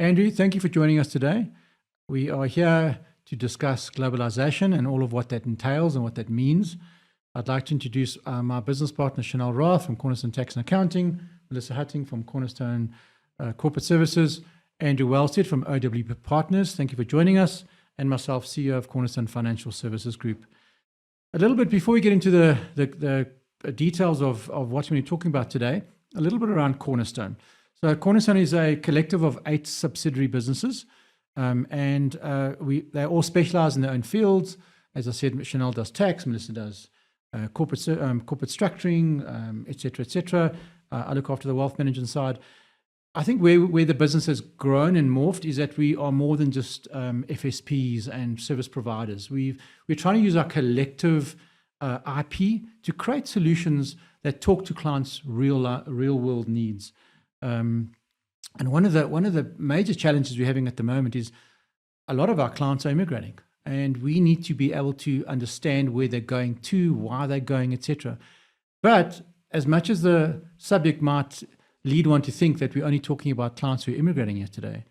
Andrew, thank you for joining us today. We are here to discuss globalization and all of what that entails and what that means. I'd like to introduce my business partner, Chanel Roth from Cornerstone Tax and Accounting, Melissa Hutting from Cornerstone Corporate Services, Andrew Wellstead from OWP Partners. Thank you for joining us. And myself, CEO of Cornerstone Financial Services Group. A little bit before we get into the details of what we're going to be talking about today, a little bit around Cornerstone. So Cornerstone is a collective of 8 subsidiary businesses, and they all specialize in their own fields. As I said, Chanel does tax, Melissa does corporate structuring, et cetera. I look after the wealth management side. I think where the business has grown and morphed is that we are more than just FSPs and service providers. We're trying to use our collective IP to create solutions that talk to clients' real world needs. And one of the major challenges we're having at the moment is a lot of our clients are immigrating, and we need to be able to understand where they're going to, why they're going, etc. But as much as the subject might lead one to think that we're only talking about clients who are immigrating here today,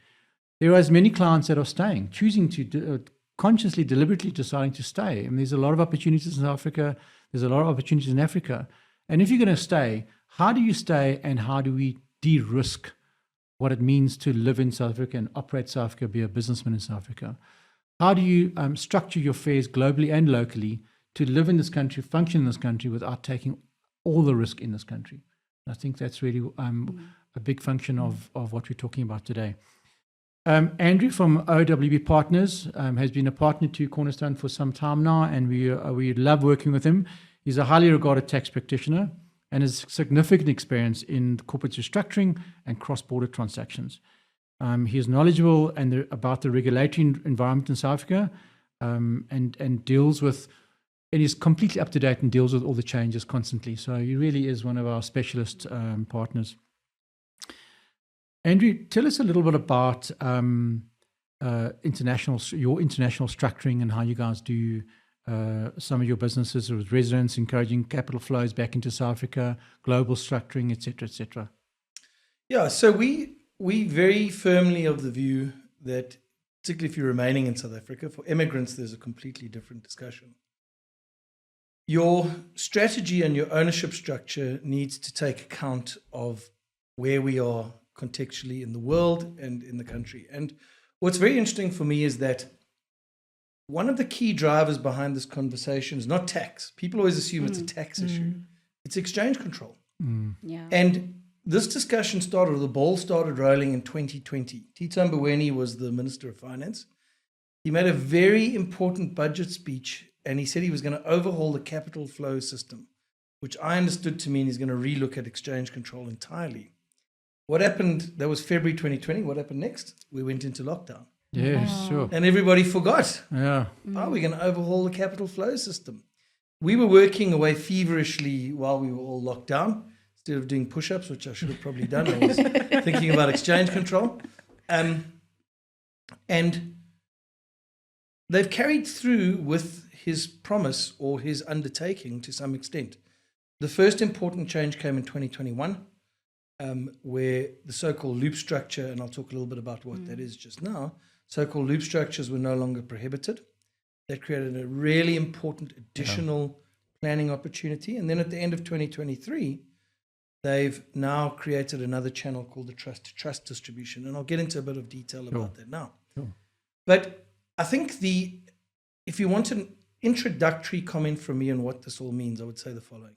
there are as many clients that are staying, choosing to consciously, deliberately deciding to stay. And there's a lot of opportunities in South Africa. There's a lot of opportunities in Africa. And if you're going to stay, how do you stay, and how do we de-risk what it means to live in South Africa and operate South Africa, be a businessman in South Africa? How do you structure your affairs globally and locally to live in this country, function in this country without taking all the risk in this country? I think that's really a big function of what we're talking about today. Andrew from OWB Partners has been a partner to Cornerstone for some time now, and we love working with him. He's a highly regarded tax practitioner and has significant experience in corporate restructuring and cross-border transactions. He is knowledgeable about the regulatory environment in South Africa, and deals with, and he's completely up to date and deals with all the changes constantly. So he really is one of our specialist partners. Andrew, tell us a little bit about your international structuring and how you guys do some of your businesses with residents, encouraging capital flows back into South Africa, global structuring, et cetera. Yeah, so we very firmly of the view that, particularly if you're remaining in South Africa, for immigrants, there's a completely different discussion. Your strategy and your ownership structure needs to take account of where we are contextually in the world and in the country. And what's very interesting for me is that one of the key drivers behind this conversation is not tax. People always assume it's a tax issue. It's exchange control. Yeah. And this discussion started, the ball started rolling in 2020. Tito Mboweni was the Minister of Finance. He made a very important budget speech, and he said he was going to overhaul the capital flow system, which I understood to mean he's going to relook at exchange control entirely. What happened? That was February 2020. What happened next? We went into lockdown. Yeah, sure. And everybody forgot. Yeah. Oh, we're going to overhaul the capital flow system. We were working away feverishly while we were all locked down. Instead of doing push-ups, which I should have probably done, I was thinking about exchange control. And they've carried through with his promise or his undertaking to some extent. The first important change came in 2021, where the so-called loop structure, and I'll talk a little bit about what that is just now, so-called loop structures were no longer prohibited. That created a really important additional planning opportunity. And then at the end of 2023, they've now created another channel called the trust-to-trust distribution. And I'll get into a bit of detail about that now. Sure. But I think if you want an introductory comment from me on what this all means, I would say the following.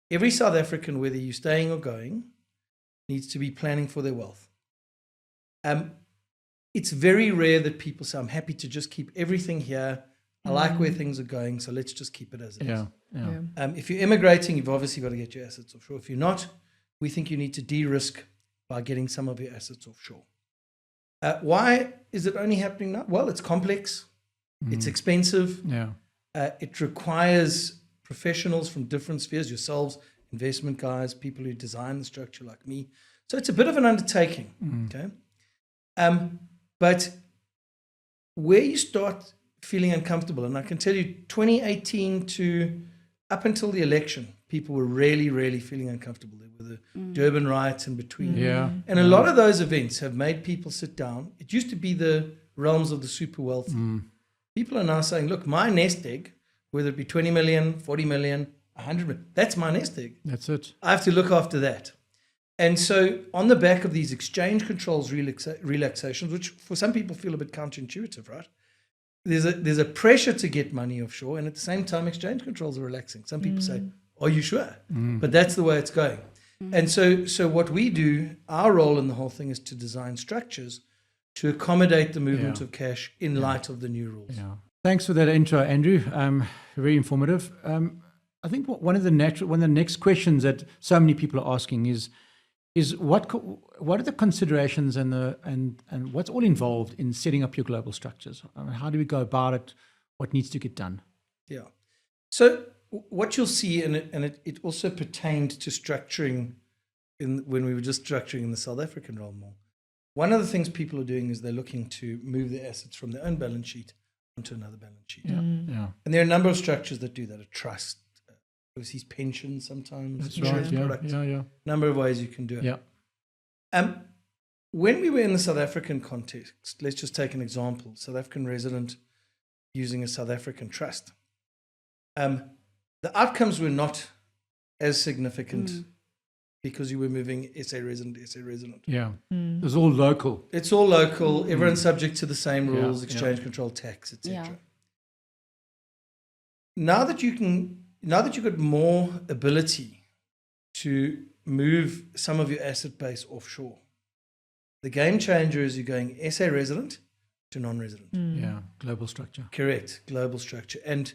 Every South African, whether you're staying or going, needs to be planning for their wealth. It's very rare that people say, I'm happy to just keep everything here. I like where things are going, so let's just keep it as it is. If you're immigrating, you've obviously got to get your assets offshore. If you're not, we think you need to de-risk by getting some of your assets offshore. Why is it only happening now? Well, it's complex. It's expensive. It requires professionals from different spheres, yourselves, investment guys, people who design the structure like me. So it's a bit of an undertaking. Okay. But where you start feeling uncomfortable, and I can tell you 2018 to up until the election, people were really, really feeling uncomfortable. There were the Durban riots in between. Yeah. And a lot of those events have made people sit down. It used to be the realms of the super wealthy. People are now saying, look, my nest egg, whether it be 20 million, 40 million, 100 million, that's my nest egg. That's it. I have to look after that. And so on the back of these exchange controls relaxations, which for some people feel a bit counterintuitive, right? There's a pressure to get money offshore, and at the same time, exchange controls are relaxing. Some people say, are you sure? But that's the way it's going. And so what we do, our role in the whole thing is to design structures to accommodate the movement of cash in light of the new rules. Yeah. Thanks for that intro, Andrew. Very informative. I think one of the next questions that so many people are asking is what are the considerations and what's all involved in setting up your global structures? I mean, how do we go about it? What needs to get done? Yeah. So what you'll see, and it also pertained to structuring when we were just structuring in the South African realm more. One of the things people are doing is they're looking to move their assets from their own balance sheet onto another balance sheet. Yeah. And there are a number of structures that do that. A trust, overseas pensions sometimes, That's insurance right. products. Yeah. Number of ways you can do it. Yeah. When we were in the South African context, let's just take an example. South African resident using a South African trust. The outcomes were not as significant because you were moving SA resident. Yeah. It was all local. It's all local. Everyone's subject to the same rules, exchange control, tax, etc. Yeah. Now that you've got more ability to move some of your asset base offshore, the game changer is you're going SA resident to non-resident. Yeah. Global structure. Correct. Global structure. And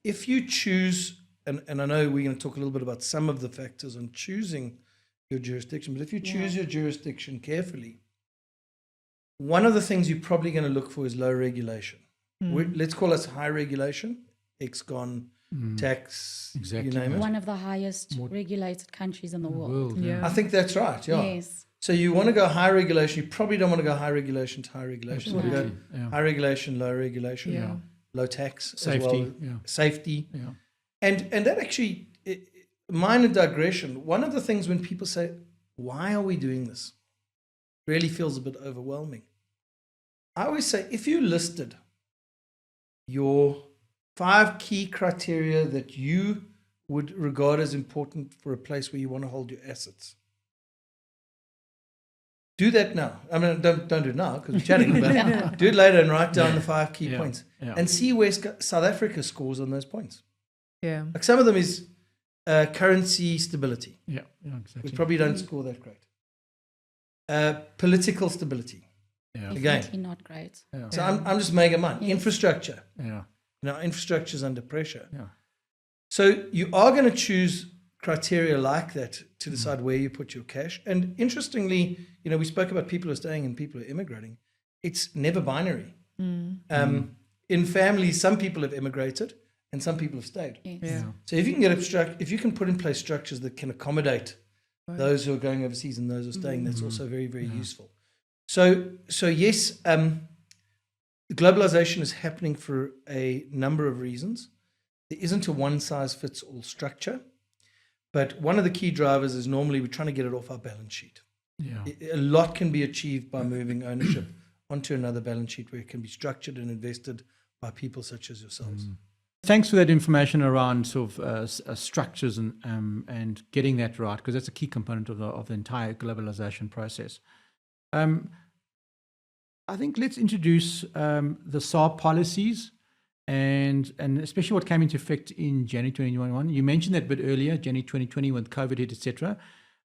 if you choose, and I know we're going to talk a little bit about some of the factors on choosing your jurisdiction, but if you choose your jurisdiction carefully, one of the things you're probably going to look for is low regulation. Let's call us high regulation, ex-con, tax, Exactly. you name it. One of the highest regulated countries in the world. I think that's right, yeah. Yes. So you want to go high regulation. You probably don't want to go high regulation to high regulation. You want to go Absolutely. high regulation, low regulation, Yeah. low tax, Safety. as well. Safety. Yeah. And that actually, minor digression, one of the things when people say, why are we doing this? Really feels a bit overwhelming. I always say, if you listed your 5 key criteria that you would regard as important for a place where you want to hold your assets, do that now. I mean, don't do it now because we're chatting, but do it later and write down the 5 key points and see where South Africa scores on those points. Yeah. Like some of them is currency stability. Yeah. Exactly. We probably don't score that great. Political stability. Yeah. Definitely not great. Yeah. So I'm just making mine. Yes. Infrastructure. Yeah. Infrastructure is under pressure. Yeah. So you are going to choose criteria like that to decide where you put your cash. And interestingly, we spoke about people who are staying and people who are immigrating. It's never binary. In families, some people have immigrated and some people have stayed. Yes. Yeah. So if you can put in place structures that can accommodate those who are going overseas and those who are staying, that's also very, very useful. So yes, globalization is happening for a number of reasons. There isn't a one-size-fits-all structure, but one of the key drivers is normally we're trying to get it off our balance sheet. Yeah. A lot can be achieved by moving ownership onto another balance sheet where it can be structured and invested by people such as yourselves. Thanks for that information around sort of structures and getting that right, because that's a key component of the entire globalization process. I think let's introduce the Saab policies and especially what came into effect in January 2021. You mentioned that a bit earlier, January 2020 when COVID hit, etc.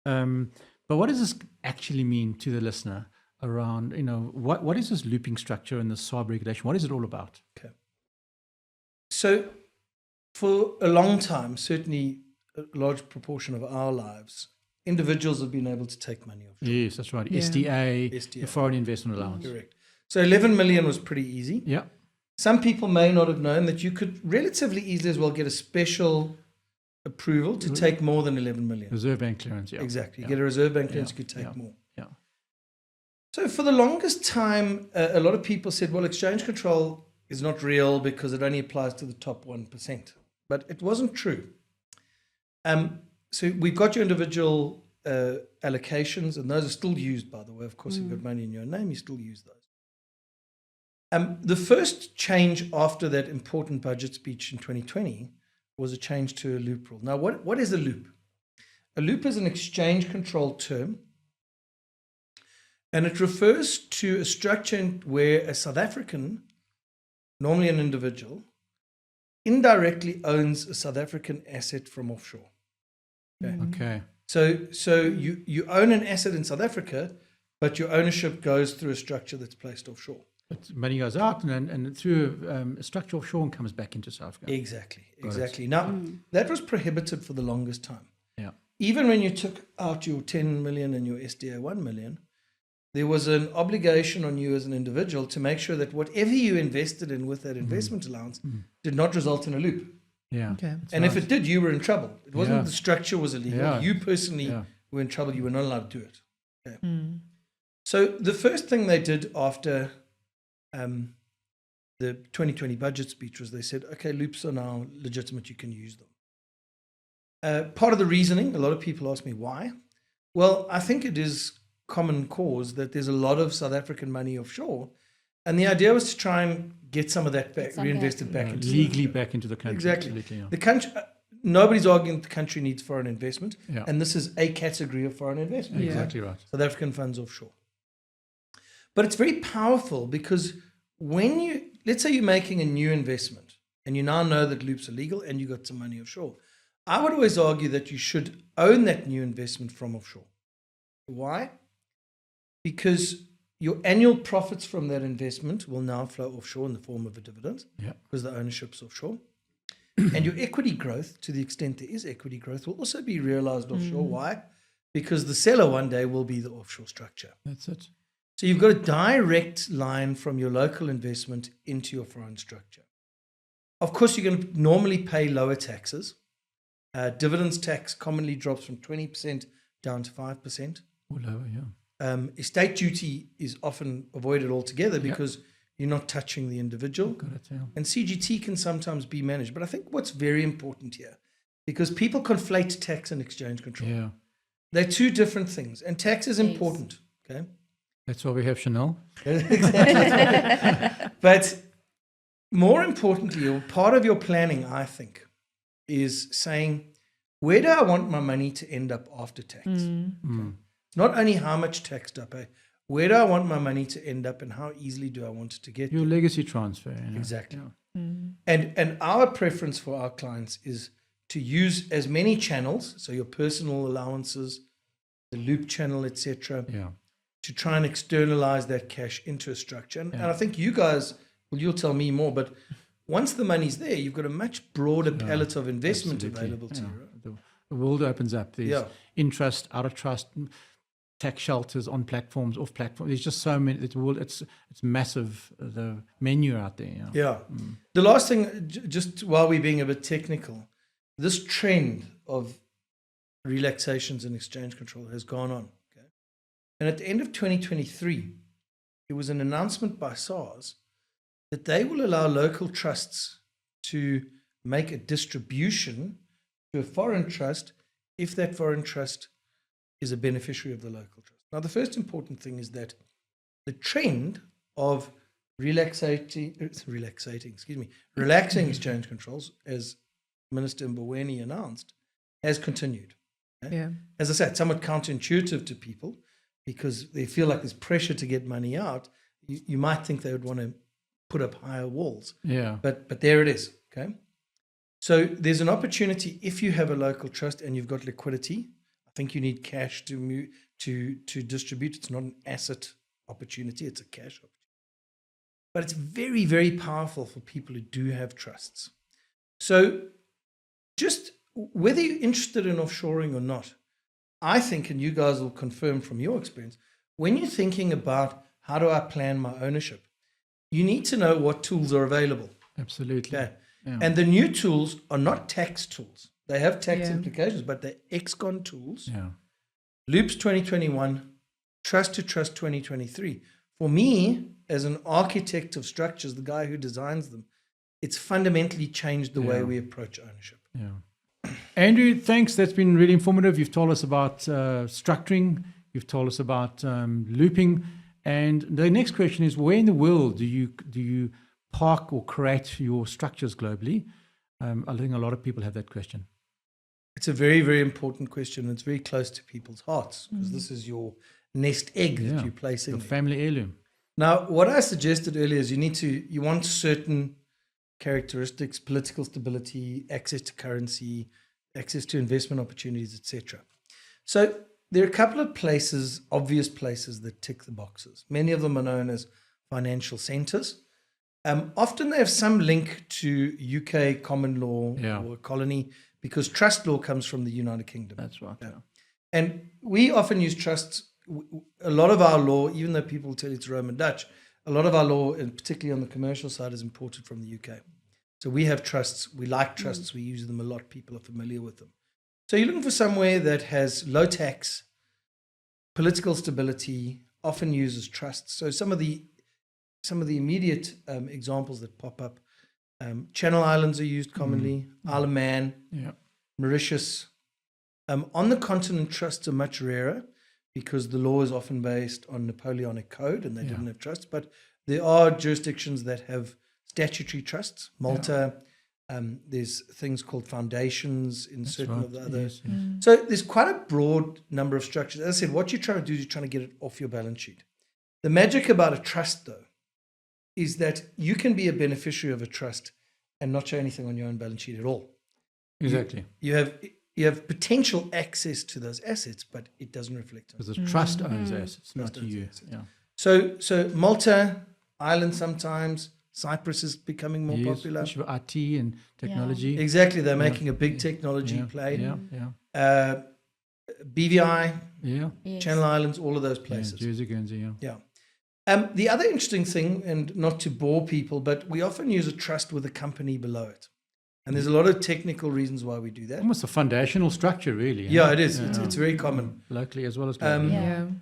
But what does this actually mean to the listener around, what is this looping structure and the Saab regulation? What is it all about? Okay. So for a long time, certainly a large proportion of our lives, individuals have been able to take money off. Yes, that's right. Yeah. SDA, the foreign investment allowance. Correct. So 11 million was pretty easy. Yeah. Some people may not have known that you could relatively easily as well get a special approval to take more than 11 million. Reserve Bank clearance, yeah. Exactly. You Yeah. get a Reserve Bank clearance, you could take more. Yeah. So for the longest time, a lot of people said, well, exchange control is not real because it only applies to the top 1%. but it wasn't true. So we've got your individual allocations, and those are still used, by the way. Of course, if you've got money in your name, you still use those. The first change after that important budget speech in 2020 was a change to a loop rule. Now, what is a loop? A loop is an exchange control term, and it refers to a structure where a South African, normally an individual, indirectly owns a South African asset from offshore. Okay. So you own an asset in South Africa, but your ownership goes through a structure that's placed offshore. But money goes out and through a structure offshore and comes back into South Africa. Exactly. Now, that was prohibited for the longest time. Yeah. Even when you took out your 10 million and your SDA 1 million, there was an obligation on you as an individual to make sure that whatever you invested in with that investment allowance did not result in a loop. Yeah. Okay. And if it did, you were in trouble. It wasn't the structure was illegal. Yeah. You personally were in trouble. You were not allowed to do it. Okay. So the first thing they did after the 2020 budget speech was they said, okay, loops are now legitimate. You can use them. Part of the reasoning, a lot of people ask me why. Well, I think it is common cause that there's a lot of South African money offshore. And the idea was to try and get some of that back, reinvested back into legally back into the country. Exactly. Absolutely, yeah. The country, nobody's arguing that the country needs foreign investment, Yeah. and this is a category of foreign investment. Exactly right. South African funds offshore. But it's very powerful because when let's say you're making a new investment and you now know that loops are legal and you got some money offshore, I would always argue that you should own that new investment from offshore. Why? Because your annual profits from that investment will now flow offshore in the form of a dividend because the ownership's offshore. And your equity growth, to the extent there is equity growth, will also be realized offshore. Why? Because the seller one day will be the offshore structure. That's it. So you've got a direct line from your local investment into your foreign structure. Of course, you're going to normally pay lower taxes. Dividends tax commonly drops from 20% down to 5%. Or lower, yeah. Estate duty is often avoided altogether because you're not touching the individual. Got it, yeah. And CGT can sometimes be managed. But I think what's very important here, because people conflate tax and exchange control. Yeah. They're two different things. And tax is important. Okay. That's why we have Chanel. Exactly. But more importantly, or part of your planning, I think, is saying, where do I want my money to end up after tax? It's not only how much tax do I pay, where do I want my money to end up and how easily do I want it to get Your there? legacy transfer. You know? Exactly. Yeah. And our preference for our clients is to use as many channels, so your personal allowances, the loop channel, etc., Yeah. to try and externalize that cash into a structure. And I think you guys, well, you'll tell me more, but once the money's there, you've got a much broader palette of investment available to you. Right? The world opens up. There's in-trust, out-of-trust, tax shelters on platforms, off platforms. There's just so many. It's massive, the menu out there. Yeah. The last thing, just while we're being a bit technical, this trend of relaxations in exchange control has gone on. Okay? And at the end of 2023, there was an announcement by SARS that they will allow local trusts to make a distribution to a foreign trust if that foreign trust is a beneficiary of the local trust. Now, the first important thing is that the trend of relaxing exchange controls, as Minister Mboweni announced, has continued. Okay? Yeah. As I said, somewhat counterintuitive to people because they feel like there's pressure to get money out. You might think they would want to put up higher walls. Yeah. But there it is. Okay. So there's an opportunity if you have a local trust and you've got liquidity. I think you need cash to distribute. It's not an asset opportunity, it's a cash opportunity. But it's very, very powerful for people who do have trusts. So just whether you're interested in offshoring or not, I think, and you guys will confirm from your experience, when you're thinking about how do I plan my ownership, you need to know what tools are available. Absolutely. Okay. Yeah. And the new tools are not tax tools. They have tax implications, but they're ex-con tools. Yeah. Loops 2021, Trust to Trust 2023. For me, as an architect of structures, the guy who designs them, it's fundamentally changed the way we approach ownership. Yeah. Andrew, thanks. That's been really informative. You've told us about structuring. You've told us about looping. And the next question is, where in the world do you park or create your structures globally? I think a lot of people have that question. It's a very, very important question. It's very close to people's hearts because this is your nest egg that you place in your there. family heirloom. Now, what I suggested earlier is you want certain characteristics: political stability, access to currency, access to investment opportunities, etc. So there are a couple of places, obvious places that tick the boxes. Many of them are known as financial centers. Often they have some link to UK common law or colony because trust law comes from the United Kingdom. That's right. Yeah. And we often use trusts. A lot of our law, even though people tell you it's Roman Dutch, a lot of our law, and particularly on the commercial side, is imported from the UK. So we have trusts. We like trusts. We use them a lot. People are familiar with them. So you're looking for somewhere that has low tax, political stability, often uses trusts. So some of the immediate examples that pop up, Channel Islands are used commonly, Isle of Man, Mauritius. On the continent, trusts are much rarer because the law is often based on Napoleonic code and they didn't have trusts. But there are jurisdictions that have statutory trusts. Malta, there's things called foundations in certain of the other. Yes, yes. So there's quite a broad number of structures. As I said, what you're trying to do is you're trying to get it off your balance sheet. The magic about a trust, though, is that you can be a beneficiary of a trust and not show anything on your own balance sheet at all. Exactly. You have potential access to those assets, but it doesn't reflect on it. Because the trust owns assets, not owns you. assets. Yeah. So Malta, Ireland sometimes, Cyprus is becoming more popular. Especially for IT and technology. Exactly, they're making a big technology play. BVI, Channel Islands, all of those places. Jersey, Guernsey, The other interesting thing, and not to bore people, but we often use a trust with a company below it. And there's a lot of technical reasons why we do that. Almost a foundational structure, really. Yeah, it is. It's very common. Locally as well as globally.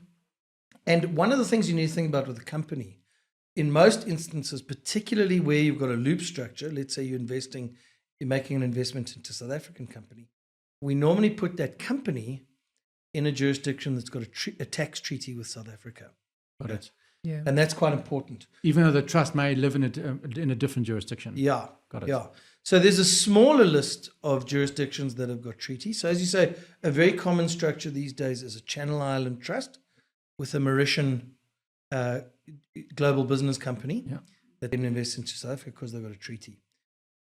And one of the things you need to think about with a company, in most instances, particularly where you've got a loop structure, let's say you're making an investment into a South African company, we normally put that company in a jurisdiction that's got a tax treaty with South Africa. Got it. Yeah. And that's quite important. Even though the trust may live in a different jurisdiction. Yeah. Got it. Yeah. So there's a smaller list of jurisdictions that have got treaties. So as you say, a very common structure these days is a Channel Island trust with a Mauritian global business company that then invests into South Africa because they've got a treaty.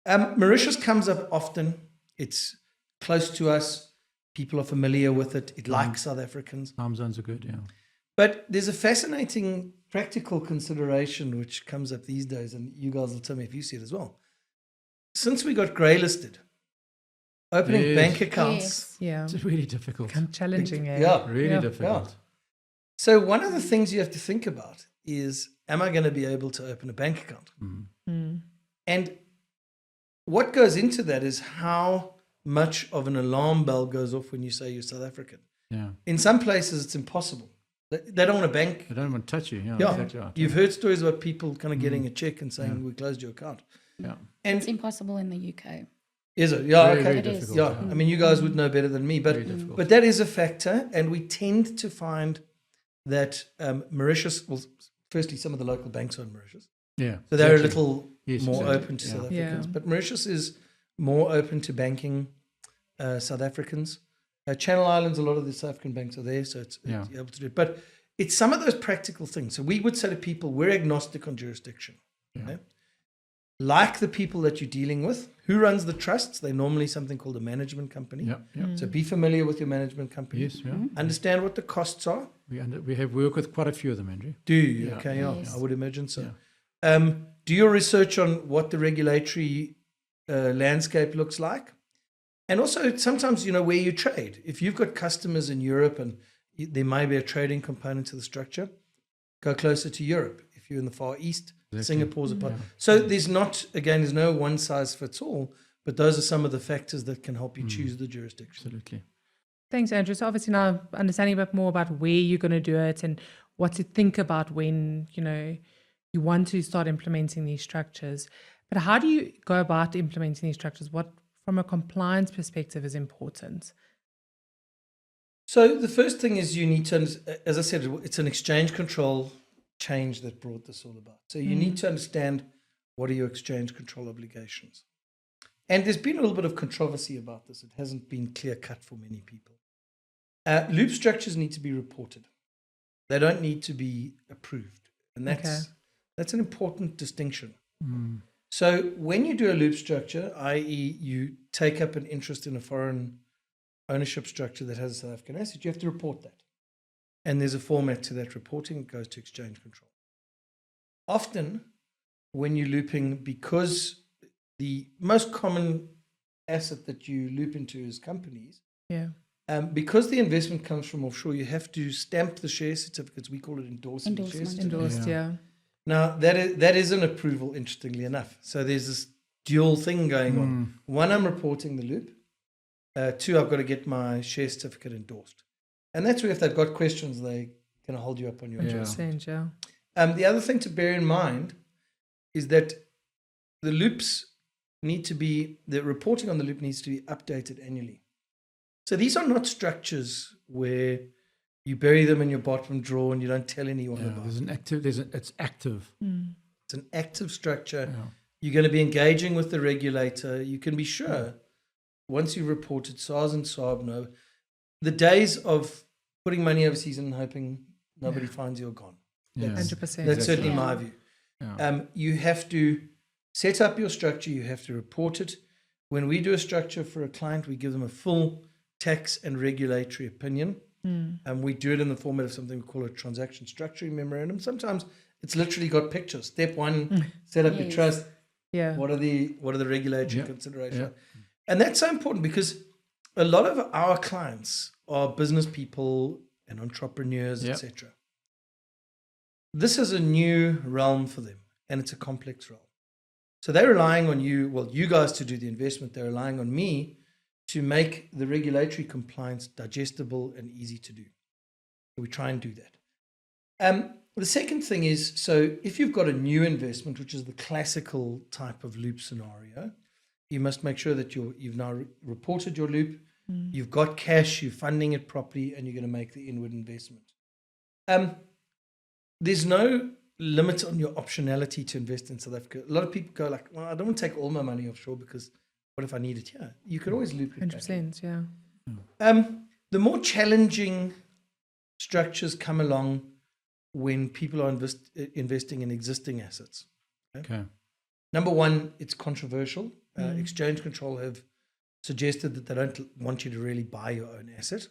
Mauritius comes up often. It's close to us. People are familiar with it. It likes South Africans. Time zones are good, But there's a fascinating practical consideration which comes up these days, and you guys will tell me if you see it as well. Since we got grey listed, opening bank accounts. It's really difficult. Challenging, Really difficult. Yeah. So one of the things you have to think about is, am I going to be able to open a bank account? And what goes into that is how much of an alarm bell goes off when you say you're South African. Yeah. In some places, it's impossible. They don't want a bank. They don't want to touch you. Yeah, exactly right. You've heard stories about people kind of getting a check and saying, we closed your account. Yeah. And it's impossible in the UK. Is it? Yeah, very, okay. very difficult, Yeah, I mean, you guys would know better than me, but that is a factor. And we tend to find that Mauritius, well, firstly, some of the local banks are in Mauritius. Yeah. So they're a little more open to South Africans. Yeah. But Mauritius is more open to banking South Africans. Channel Islands, a lot of the South African banks are there, so it's you're able to do it. But it's some of those practical things. So we would say to people, we're agnostic on jurisdiction. Okay? Like the people that you're dealing with, who runs the trusts? They're normally something called a management company. So be familiar with your management company. Yes, Understand what the costs are. We have worked with quite a few of them, Andrew. Do you? Yeah. Okay, Yes. I would imagine so. Do your research on what the regulatory landscape looks like. And also sometimes, where you trade. If you've got customers in Europe and there may be a trading component to the structure, go closer to Europe. If you're in the Far East, Singapore's a part. So there's no one size fits all, but those are some of the factors that can help you choose the jurisdiction. Absolutely. Thanks, Andrew. So obviously now understanding a bit more about where you're going to do it and what to think about when, you want to start implementing these structures. But how do you go about implementing these structures? What, from a compliance perspective, is important? So the first thing is you need to, as I said, it's an exchange control change that brought this all about. So you need to understand what are your exchange control obligations. And there's been a little bit of controversy about this. It hasn't been clear cut for many people. Loop structures need to be reported. They don't need to be approved. And that's an important distinction. So when you do a loop structure, i.e. you take up an interest in a foreign ownership structure that has a South African asset, you have to report that. And there's a format to that reporting. It goes to exchange control. Often when you're looping, because the most common asset that you loop into is companies, because the investment comes from offshore, you have to stamp the share certificates. We call it endorsing share certificates. Endorsed, Now, that is an approval, interestingly enough. So there's this dual thing going on. One, I'm reporting the loop. Two, I've got to get my share certificate endorsed. And that's where if they've got questions, they're going to hold you up on your judgment. The other thing to bear in mind is that the loops need to be, the reporting on the loop needs to be updated annually. So these are not structures where you bury them in your bottom drawer and you don't tell anyone about it. It's active. It's an active structure. You're going to be engaging with the regulator. You can be sure once you've reported, SARS and Saab know, the days of putting money overseas and hoping nobody finds you are gone. 100%. That's certainly my view. You have to set up your structure. You have to report it. When we do a structure for a client, we give them a full tax and regulatory opinion. And we do it in the format of something we call a transaction structuring memorandum. Sometimes it's literally got pictures. Step one, set up your trust. What are the regulatory considerations? And that's so important because a lot of our clients are business people and entrepreneurs, etc. This is a new realm for them, and it's a complex realm. So they're relying on you guys to do the investment. They're relying on me to make the regulatory compliance digestible and easy to do. So we try and do that. The second thing is, so if you've got a new investment, which is the classical type of loop scenario, you must make sure that you've now reported your loop, you've got cash, you're funding it properly, and you're going to make the inward investment. There's no limit on your optionality to invest in South Africa. A lot of people go like, well, I don't want to take all my money offshore because what if I need it here? You could always loop it 100%, The more challenging structures come along when people are investing in existing assets. Okay. Number one, it's controversial. Exchange Control have suggested that they don't want you to really buy your own asset.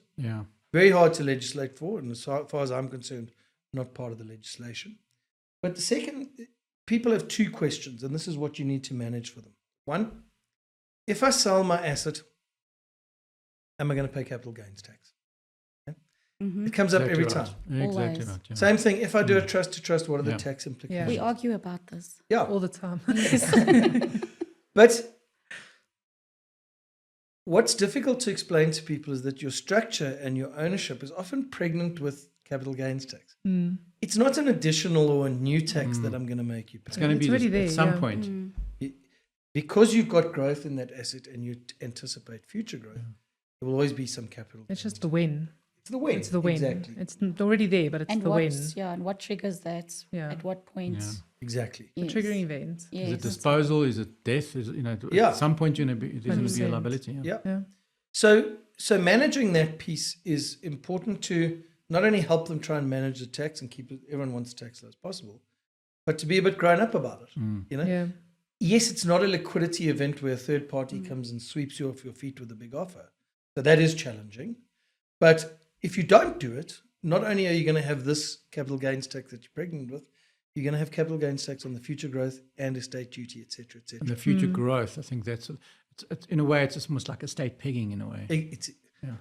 Very hard to legislate for, and as far as I'm concerned, not part of the legislation. But the second, people have two questions, and this is what you need to manage for them. One, if I sell my asset, am I going to pay capital gains tax? It comes up every time. Exactly right. Same thing, if I do a trust to trust, what are the tax implications? We argue about this. all the time. But what's difficult to explain to people is that your structure and your ownership is often pregnant with capital gains tax. It's not an additional or a new tax that I'm going to make you pay. It's going to be already there, at some point. Because you've got growth in that asset and you anticipate future growth, there will always be some capital. It's just the win. It's the win. It's the win. Exactly. It's already there, but it's the win. And what triggers that? At what point? Exactly. The triggering event. Is it disposal? Is it death? Is it, at some point there's going to be a liability. So managing that piece is important to not only help them try and manage the tax and keep it, everyone wants tax low as possible, but to be a bit grown up about it. Yes, it's not a liquidity event where a third party comes and sweeps you off your feet with a big offer. So that is challenging. But if you don't do it, not only are you going to have this capital gains tax that you're pregnant with, you're going to have capital gains tax on the future growth and estate duty, et cetera, et cetera. And the future growth, I think that's, it's in a way, it's almost like estate pegging in a way.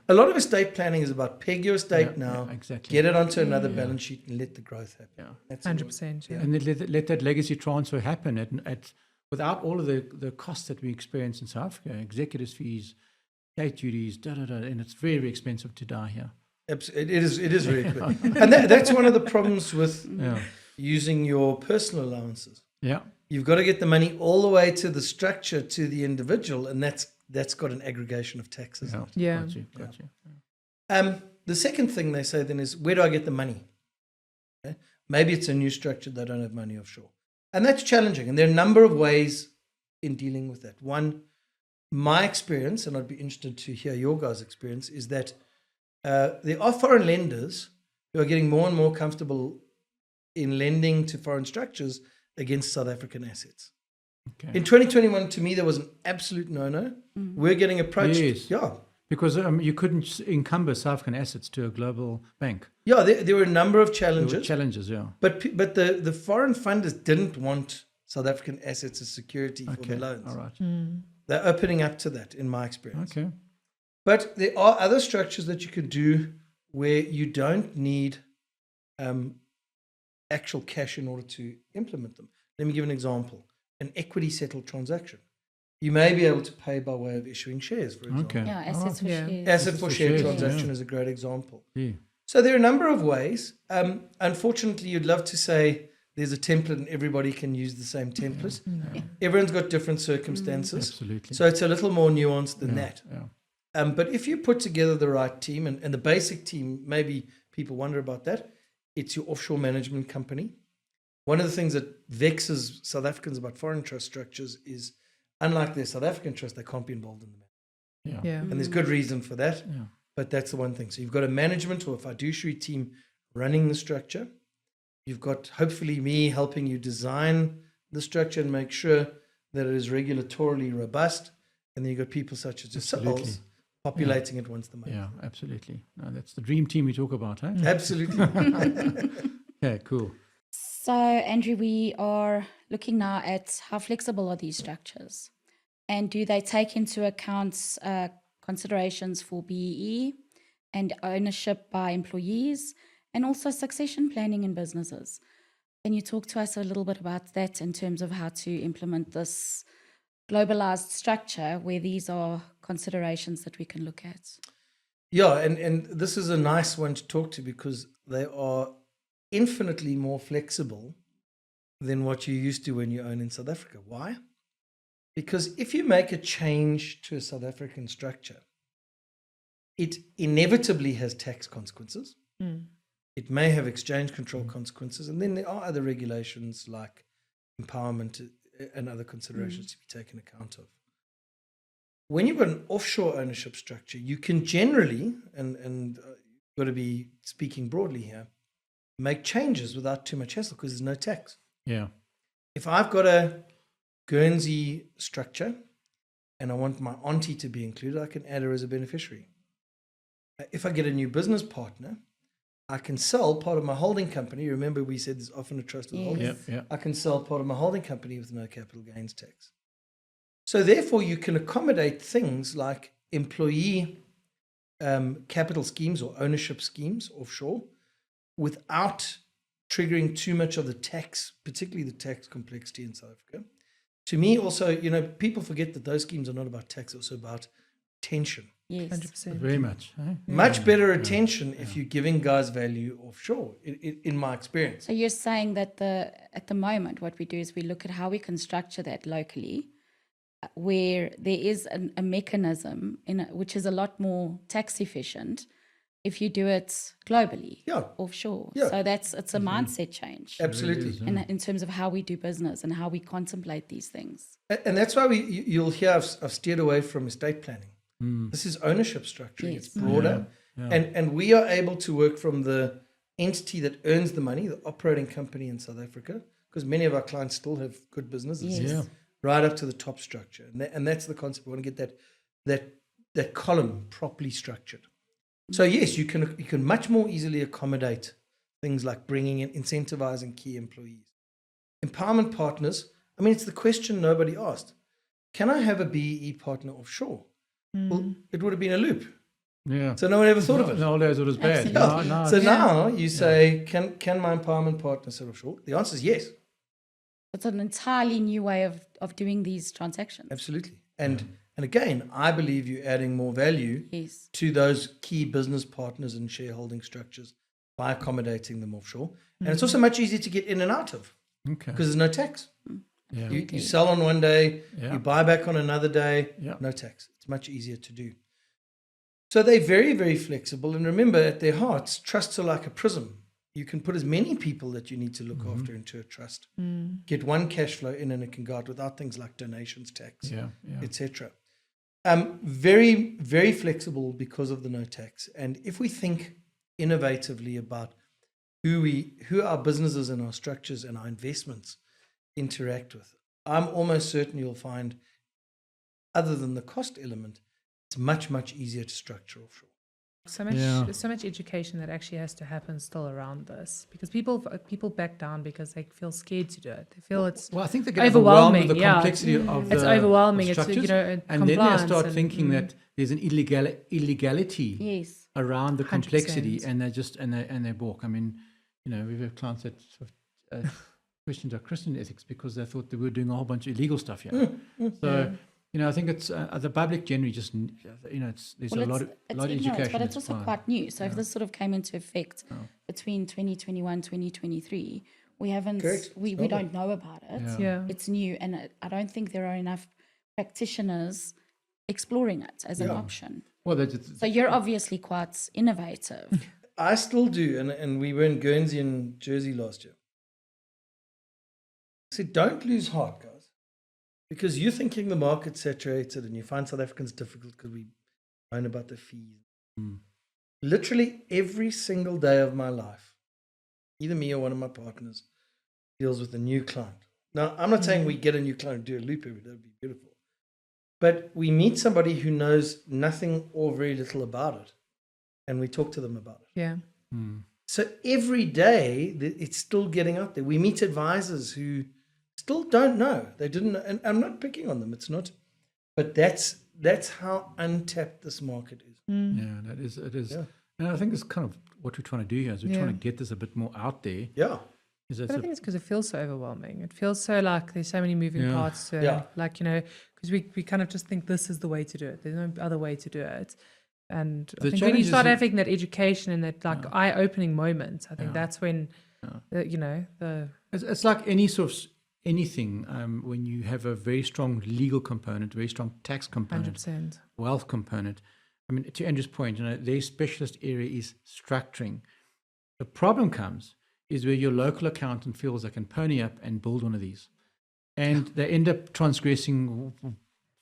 A lot of estate planning is about peg your estate now, get it onto another balance sheet and let the growth happen. That's 100%. And let that legacy transfer happen without all of the costs that we experience in South Africa, executives fees, state duties, and it's very, very expensive to die here. It is very expensive. And that's one of the problems with using your personal allowances. You've got to get the money all the way to the structure, to the individual, and that's got an aggregation of taxes. Yeah. Yeah. Got you. The second thing they say then is, where do I get the money? Okay? Maybe it's a new structure, they don't have money offshore. And that's challenging. And there are a number of ways in dealing with that. One, my experience, and I'd be interested to hear your guys' experience, is that there are foreign lenders who are getting more and more comfortable in lending to foreign structures against South African assets. Okay. In 2021, to me, there was an absolute no-no. We're getting approached. Yes. Yeah. Because you couldn't encumber South African assets to a global bank. Yeah, there were a number of There were challenges. challenges, yeah. But the foreign funders didn't want South African assets as security for Okay, their loans. all right. They're opening up to that, in my experience. Okay. But there are other structures that you could do where you don't need actual cash in order to implement them. Let me give an example. An equity settled transaction. You may be able to pay by way of issuing shares, for example. Okay. Yeah, assets for Yeah. shares. Asset for for share shares, transaction yeah. is a great example. Yeah. So there are a number of ways. Unfortunately, you'd love to say there's a template and everybody can use the same template. Everyone's got different circumstances. Absolutely. So it's a little more nuanced than that. Yeah. But if you put together the right team, and the basic team, maybe people wonder about that, it's your offshore management company. One of the things that vexes South Africans about foreign trust structures is, unlike their South African trust, they can't be involved in the matter. Yeah. And there's good reason for that. Yeah. But that's the one thing. So you've got a management or a fiduciary team running the structure. You've got hopefully me helping you design the structure and make sure that it is regulatorily robust. And then you've got people such as Absolutely. yourselves populating it once the money. Yeah, absolutely. No, that's the dream team we talk about, huh? Absolutely. Okay, cool. So, Andrew, we are looking now at how flexible are these structures, and do they take into account considerations for BEE and ownership by employees, and also succession planning in businesses? Can you talk to us a little bit about that in terms of how to implement this globalized structure where these are considerations that we can look at? Yeah, and this is a nice one to talk to because they are infinitely more flexible than what you used to when you own in South Africa. Why? Because if you make a change to a South African structure, it inevitably has tax consequences. It may have exchange control consequences, and then there are other regulations like empowerment and other considerations to be taken account of. When you've got an offshore ownership structure, you can generally, and you've got to be speaking broadly here, make changes without too much hassle because there's no tax. Yeah. If I've got a Guernsey structure and I want my auntie to be included, I can add her as a beneficiary. If I get a new business partner, I can sell part of my holding company. Remember, we said there's often a trust with holding. Yeah. I can sell part of my holding company with no capital gains tax. So therefore, you can accommodate things like employee capital schemes or ownership schemes offshore without triggering too much of the tax, particularly the tax complexity in South Africa. To me, also, people forget that those schemes are not about tax, also about retention. Yes. 100%. Very much. Eh? Much better retention if you're giving guys value offshore, in my experience. So you're saying that at the moment, what we do is we look at how we can structure that locally, where there is a mechanism which is a lot more tax efficient if you do it globally, offshore. Yeah. So it's a mindset change. Absolutely. In terms of how we do business and how we contemplate these things. And that's why you'll hear I've steered away from estate planning. This is ownership structuring. Yes. It's broader. And we are able to work from the entity that earns the money, the operating company in South Africa, because many of our clients still have good businesses, Yes. right up to the top structure. And that's the concept. We want to get that column properly structured. So yes, you can much more easily accommodate things like bringing in, incentivizing key employees. Empowerment partners, I mean, it's the question nobody asked. Can I have a BEE partner offshore? Well, it would have been a loop. Yeah. So no one ever thought of it. In the old days, it was bad. Absolutely. No, So now you say, can my empowerment partner sit offshore? The answer is yes, It's an entirely new way of doing these transactions. absolutely. And again, I believe you're adding more value Yes. to those key business partners and shareholding structures by accommodating them offshore. And it's also much easier to get in and out of Okay. because there's no tax. Yeah. You sell on one day, Yeah. you buy back on another day, Yeah. no tax. It's much easier to do. So they're very, very flexible. And remember, at their hearts, trusts are like a prism. You can put as many people that you need to look after into a trust. Get one cash flow in and it can go out without things like donations, tax, Yeah. etc. Very, very flexible because of the no tax. And if we think innovatively about who our businesses and our structures and our investments interact with, I'm almost certain you'll find, other than the cost element, it's much, much easier to structure offshore. So much, Yeah. so much education that actually has to happen still around this, because people back down because they feel scared to do it. They feel it's Well, I think they get overwhelmed with the yeah. complexity of It's the overwhelming. of It's, you structures, know, and then they compliance start and- thinking that there's an illegality Yes. around the complexity, 100%. and they balk. I mean, you know, we've had clients that sort of questioned our Christian ethics because they thought they were doing a whole bunch of illegal stuff here. So, you know, I think it's the public generally just, you know, there's a lot of ignorance, education. but it's that's also required. quite new. So if this sort of came into effect between 2021, 2023, we haven't, Correct. we don't know about it. Yeah. It's new, and I don't think there are enough practitioners exploring it as an option. Well, that's So you're obviously quite innovative. I still do. And we were in Guernsey and Jersey last year. I said, don't lose heart, guys. Because you're thinking the market's saturated and you find South Africans difficult because we moan about the fees. Literally every single day of my life, either me or one of my partners deals with a new client. Now, I'm not saying we get a new client and do a loop every day. That would be beautiful. But we meet somebody who knows nothing or very little about it, and we talk to them about it. Yeah. So every day, it's still getting out there. We meet advisors who still don't know. They didn't know. And I'm not picking on them. It's not. But that's how untapped this market is. yeah, it is. Yeah. And I think it's kind of what we're trying to do here is we're trying to get this a bit more out there. Yeah. Is But I think it's because it feels so overwhelming. It feels so like there's so many moving parts to it. Yeah. Like, you know, because we kind of just think this is the way to do it. There's no other way to do it. And I think when you challenge start is- having that education and that like eye-opening moment, I think that's when, you know, It's like any sort of anything when you have a very strong legal component, very strong tax component, 100%. wealth component. I mean, to Andrew's point, you know, their specialist area is structuring. The problem comes is where your local accountant feels they can pony up and build one of these, and they end up transgressing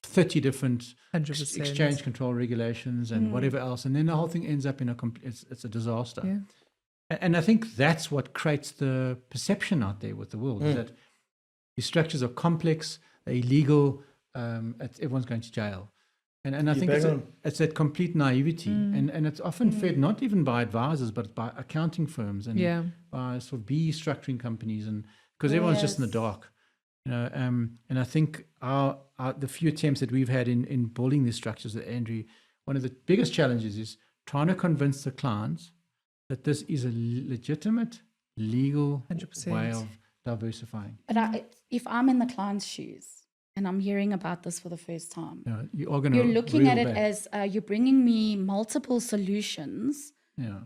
30 different 100%. exchange control regulations and whatever else, and then the whole thing ends up in it's a disaster. Yeah. And I think that's what creates the perception out there with the world, is that these structures are complex, they're illegal, everyone's going to jail. And I think it's that complete naivety. And it's often fed not even by advisors, but by accounting firms and by sort of BE structuring companies, and because everyone's just in the dark. You know, and I think the few attempts that we've had in building these structures with Andrew, one of the biggest challenges is trying to convince the clients that this is a legitimate, legal 100%. way of diversifying. But if I'm in the client's shoes and I'm hearing about this for the first time, You are going to you're looking at it as you're bringing me multiple solutions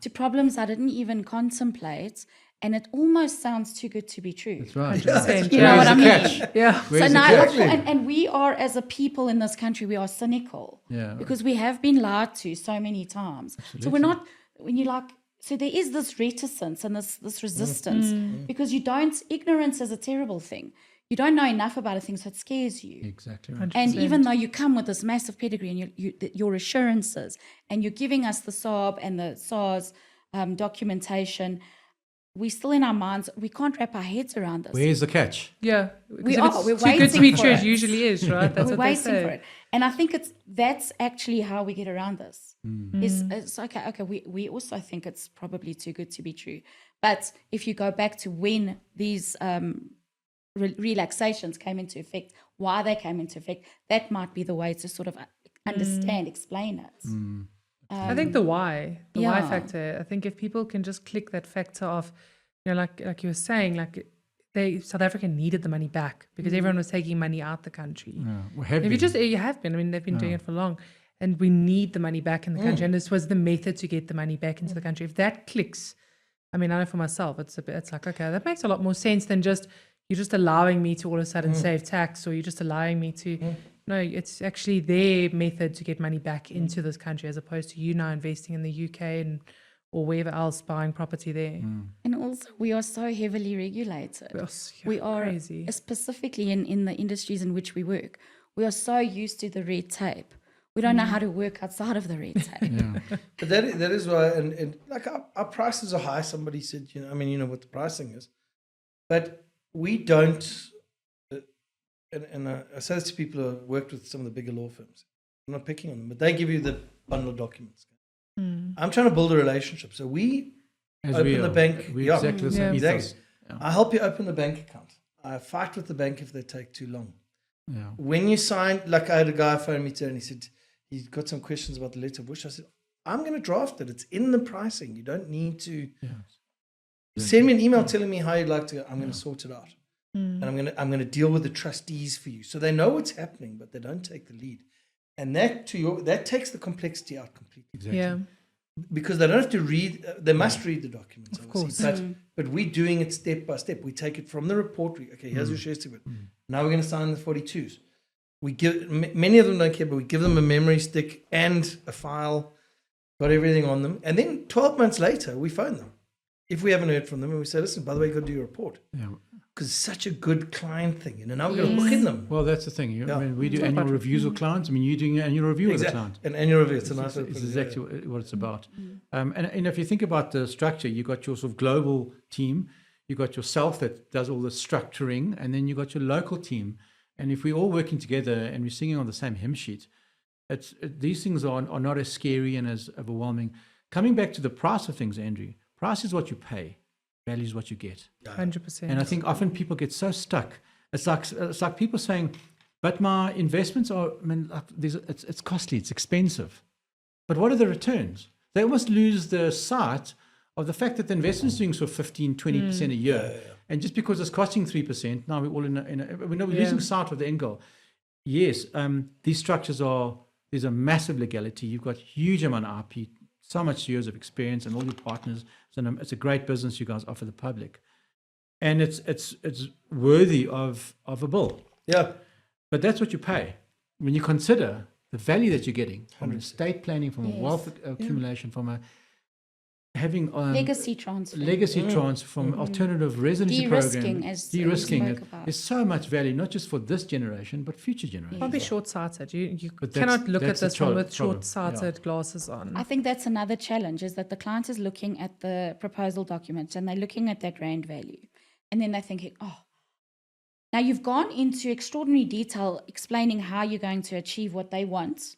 to problems I didn't even contemplate, and it almost sounds too good to be true. That's right. 100%. You know what I mean? Yeah. Where's So the now, catch? and we are, as a people in this country, we are cynical because we have been lied to so many times. So we're not, when you like, so there is this reticence and this resistance because ignorance is a terrible thing. You don't know enough about a thing, so it scares you. Exactly right. And even though you come with this massive pedigree and your assurances, and you're giving us the Saab and the SARS documentation, we still in our minds, we can't wrap our heads around this. Where's the catch? Yeah. We Because are. if We're it's too good to be waiting true, for it it. usually is, right? That's We're what they waiting say. for it. And I think that's actually how we get around this. It's okay, we also think it's probably too good to be true. But if you go back to when these relaxations came into effect, why they came into effect, that might be the way to sort of understand, explain it. I think the why Yeah. factor. I think if people can just click that factor of, you know, like you were saying, like South Africa needed the money back because everyone was taking money out the country. We have If been. you have been, I mean, they've been doing it for long, and we need the money back in the country. And this was the method to get the money back into the country. If that clicks, I mean, I know for myself, it's like, okay, that makes a lot more sense than just, you're just allowing me to all of a sudden save tax, or you're just allowing me to. No, it's actually their method to get money back into this country, as opposed to you now investing in the UK or wherever else, buying property there. And also, we are so heavily regulated. We are, crazy. specifically in the industries in which we work, we are so used to the red tape. We don't know how to work outside of the red tape. But that is why, and like our prices are high. Somebody said, you know what the pricing is, but we don't. And I say this to people who have worked with some of the bigger law firms. I'm not picking on them, but they give you the bundle of documents. I'm trying to build a relationship, so we open the bank. We exactly the same ethos. I help you open the bank account. I fight with the bank if they take too long. Yeah. When you sign, like I had a guy phone me today and he said he's got some questions about the letter of wish. I said, I'm going to draft it. It's in the pricing. You don't need to send me an email telling me how you'd like to go. I'm going to sort it out. And I'm going to deal with the trustees for you. So they know what's happening, but they don't take the lead. And that takes the complexity out completely. Exactly. Yeah. Because they don't have to read, they must read the documents, Of obviously. course. But we're doing it step by step. We take it from the report. Here's your share certificate. Now we're going to sign the 42s. We give many of them don't care, but we give them a memory stick and a file, got everything on them. And then 12 months later, we phone them. If we haven't heard from them, and we say, listen, by the way, you got to do your report. Yeah. Because it's such a good client thing. Now we're going to hook in them. Well, that's the thing. I mean, we do annual reviews of clients. I mean, you're doing an annual review with the client. An annual review. It's a nice It's exactly what it's about. And if you think about the structure, you've got your sort of global team, you've got yourself that does all the structuring, and then you've got your local team. And if we're all working together and we're singing on the same hymn sheet, these things are not as scary and as overwhelming. Coming back to the price of things, Andrew, price is what you pay, value is what you get. 100%. And I think often people get so stuck. It's like people saying, but my investments are, I mean, it's costly, it's expensive. But what are the returns? They almost lose the sight of the fact that the investment's doing sort of 15, 20% a year. And just because it's costing 3%, now we're all we're losing sight of the end goal. Yes, these structures there's a massive legality. You've got huge amount of IP, so much years of experience, and all your partners. It's a great business you guys offer the public. And it's worthy of a bill. Yeah. But that's what you pay. When you consider the value that you're getting from estate planning, from a wealth accumulation, from having Legacy transfer. transfer, from alternative residency De-risking, program, as de-risking. we spoke about. There's so much value, not just for this generation, but future generations. Probably short-sighted. You But cannot look at that's the this one with problem. short-sighted glasses on. I think that's another challenge, is that the client is looking at the proposal documents and they're looking at that rand value. And then they're thinking, now you've gone into extraordinary detail explaining how you're going to achieve what they want.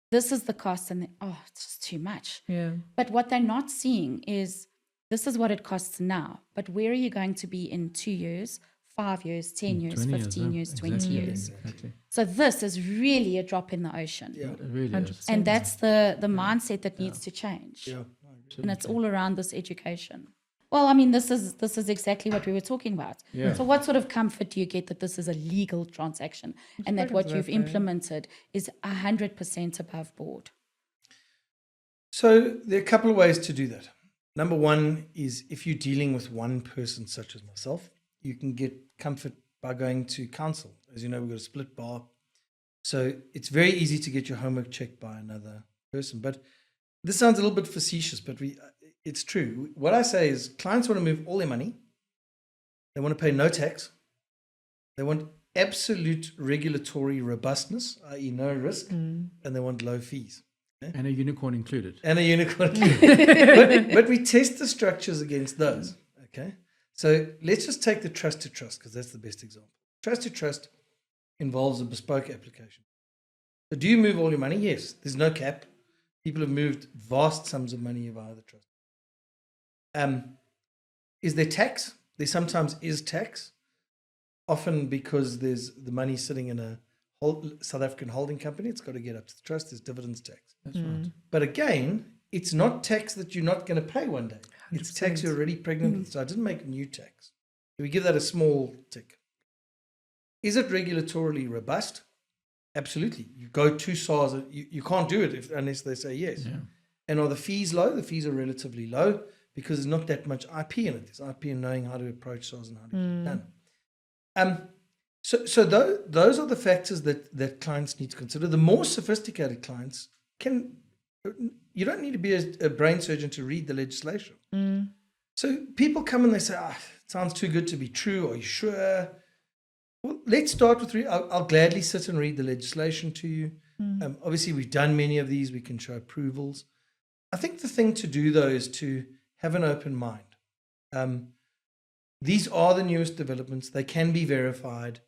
This is the cost, and it's just too much. Yeah. But what they're not seeing is, this is what it costs now, but where are you going to be in 2 years, 5 years, 10 years, 15 years, 20 years? Exactly. So this is really a drop in the ocean. Yeah. It really 100%. is. And that's the mindset that needs to change. Yeah. And it's all around this education. Well, I mean, this is exactly what we were talking about. Yeah. So what sort of comfort do you get that this is a legal transaction and that what you've implemented is 100% above board? So there are a couple of ways to do that. Number one is, if you're dealing with one person, such as myself, you can get comfort by going to counsel. As you know, we've got a split bar. So it's very easy to get your homework checked by another person. But this sounds a little bit facetious, but it's true. What I say is, clients want to move all their money. They want to pay no tax. They want absolute regulatory robustness, i.e. no risk, and they want low fees. Okay? And a unicorn included. And a unicorn. but we test the structures against those. Okay. So let's just take the trust to trust, because that's the best example. Trust to trust involves a bespoke application. So do you move all your money? Yes. There's no cap. People have moved vast sums of money via the trust. Is there tax? There sometimes is tax, often because there's the money sitting in a South African holding company. It's got to get up to the trust. There's dividends tax. That's right. But again, it's not tax that you're not going to pay one day. It's tax you're already pregnant with. So I didn't make new tax. So we give that a small tick. Is it regulatorily robust? Absolutely. You go to SARS, you can't do it unless they say yes. Yeah. And are the fees low? The fees are relatively low, because there's not that much IP in it. There's IP in knowing how to approach SARS and how to get it done. Those are the factors that clients need to consider. The more sophisticated clients you don't need to be a brain surgeon to read the legislation. So people come and they say, it sounds too good to be true. Are you sure? Well, let's start with, I'll gladly sit and read the legislation to you. Obviously, we've done many of these. We can show approvals. I think the thing to do, though, is to have an open mind. These are the newest developments. They can be verified.